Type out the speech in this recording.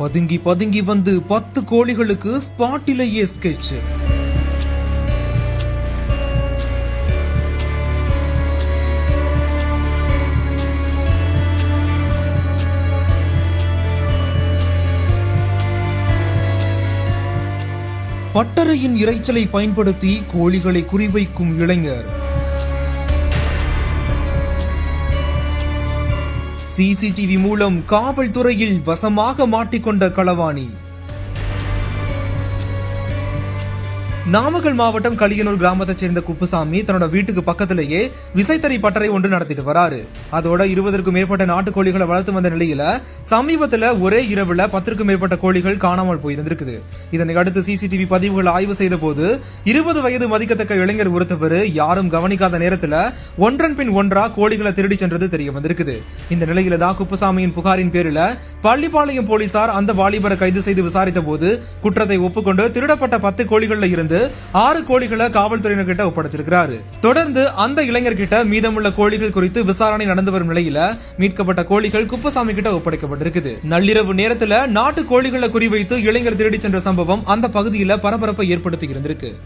பதுங்கி பதுங்கி வந்து 10 கோழிகளுக்கு ஸ்பாட்டிலேயே ஸ்கெட்ச். பட்டறையின் இரைச்சலை பயன்படுத்தி கோழிகளை குறிவைக்கும் இளைஞர். சிசிடிவி மூலம் காவல்துறையில் வசமாக மாட்டிக்கொண்ட களவாணி. நாமக்கல் மாவட்டம் களியனூர் கிராமத்தைச் சேர்ந்த குப்புசாமி தன்னோட வீட்டுக்கு பக்கத்திலேயே விசைத்தறி பட்டறை ஒன்று நடத்திட்டு வராரு. அதோட 20க்கும் மேற்பட்ட நாட்டுக்கோழிகளை வளர்த்து வந்த நிலையில சமீபத்துல ஒரே இரவுல 10க்கும் மேற்பட்ட கோழிகள் காணாமல் போயிருந்திருக்குது. இதனை அடுத்து சிசிடிவி பதிவுகள் ஆய்வு செய்த போது 20 வயது மதிக்கத்தக்க இளைஞர் ஒருத்தவர் யாரும் கவனிக்காத நேரத்துல ஒன்றன் பின் ஒன்றா கோழிகளை திருடி சென்றது தெரிய வந்திருக்குது. இந்த நிலையில தான் குப்புசாமியின் புகாரின் பேரில பள்ளிப்பாளையம் போலீசார் அந்த வாலிபரை கைது செய்து விசாரித்த போது குற்றத்தை ஒப்புக்கொண்டு திருடப்பட்ட 10 கோழிகள்ல இருந்து 6 கோழிகளை காவல்துறையினர் கிட்ட ஒப்படைச்சிருக்கிறாரு. தொடர்ந்து அந்த இளைஞர் கிட்ட மீதமுள்ள கோழிகள் குறித்து விசாரணை நடந்து வரும் நிலையில மீட்கப்பட்ட கோழிகள் குப்புசாமி கிட்ட ஒப்படைக்கப்பட்டிருக்குது. நள்ளிரவு நேரத்துல நாட்டு கோழிகளை குறிவைத்து இளைஞர் திருடி சென்ற சம்பவம் அந்த பகுதியில பரபரப்பை ஏற்படுத்தி இருந்திருக்கு.